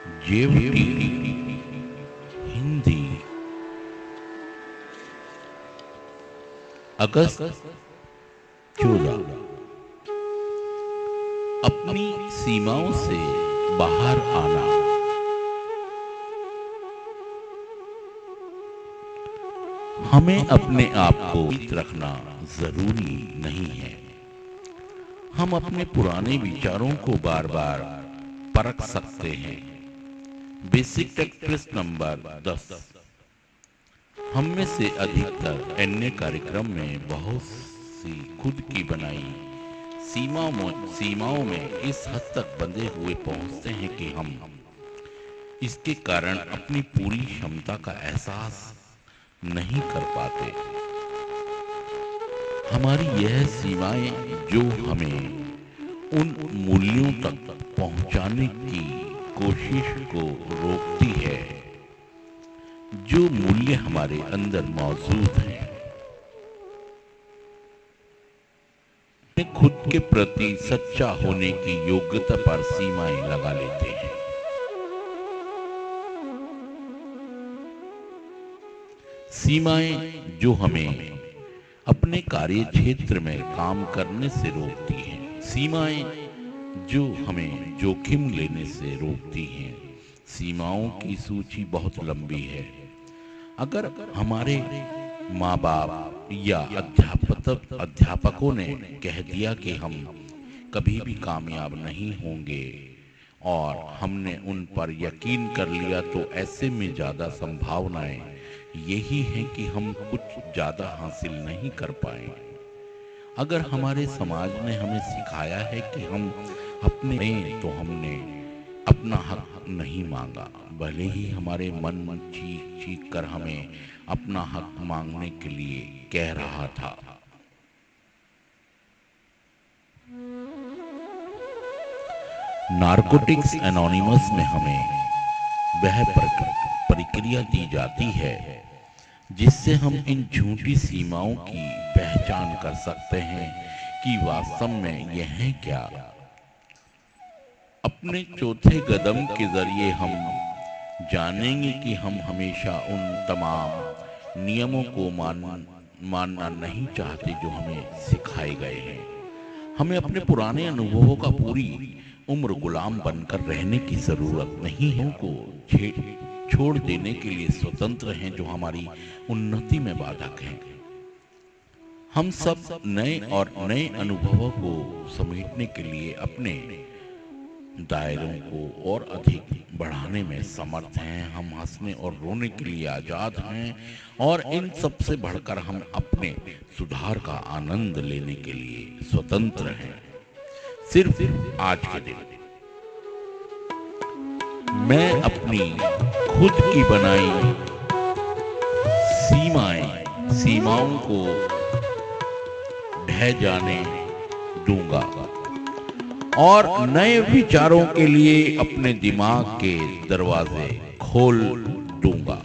जेवटी हिंदी अगस्त 14। अपनी सीमाओं से बाहर आना। हमें अपने आप को फिट रखना जरूरी नहीं है। हम अपने पुराने विचारों को बार बार परख सकते हैं। Basic text number 10। हम में से अधिकतर अन्य कार्यक्रम में बहुत सी खुद की बनाई सीमाओं में इस हद तक बंधे हुए पहुंचते हैं कि हम इसके कारण अपनी पूरी क्षमता का एहसास नहीं कर पाते। हमारी यह सीमाएं जो हमें उन मूल्यों तक पहुंचाने की कोशिश को रोकती है जो मूल्य हमारे अंदर मौजूद हैं। खुद के प्रति सच्चा होने की योग्यता पर सीमाएं लगा लेते हैं। सीमाएं जो हमें अपने कार्य क्षेत्र में काम करने से रोकती हैं। सीमाएं जो हमें जोखिम लेने से रोकती हैं। सीमाओं की सूची बहुत लंबी है। अगर हमारे माँ बाप या अध्यापकों ने कह दिया कि हम कभी भी कामयाब नहीं होंगे और हमने उन पर यकीन कर लिया, तो ऐसे में ज्यादा संभावनाएं यही है कि हम कुछ ज्यादा हासिल नहीं कर पाए। अगर हमारे समाज ने हमें सिखाया है कि हम अपने तो हमने अपना हक नहीं मांगा, भले ही हमारे मन चीख चीख कर हमें अपना हक मांगने के लिए कह रहा था। नारकोटिक्स एनोनिमस में हमें वह प्रक्रिया दी जाती है जिससे हम इन झूठी सीमाओं की पहचान कर सकते हैं कि वास्तव में यह है क्या। अपने चौथे कदम के जरिए हम जानेंगे कि हम हमेशा उन तमाम नियमों को मानना नहीं चाहते जो हमें सिखाए गए हैं। हमें अपने पुराने अनुभवों का पूरी उम्र गुलाम बनकर रहने की जरूरत नहीं है। को छोड़ देने के लिए स्वतंत्र हैं जो हमारी उन्नति में बाधक हैं। हम सब नए और नए अनुभवों को समेटने के लिए अपने दायरों को और अधिक बढ़ाने में समर्थ हैं। हम हंसने और रोने के लिए आजाद हैं और इन सब से बढ़कर हम अपने सुधार का आनंद लेने के लिए स्वतंत्र हैं। सिर्फ आज के दिन मैं अपनी खुद की बनाई सीमाओं को ढह जाने दूंगा और नए विचारों के लिए अपने दिमाग के दरवाजे खोल दूंगा।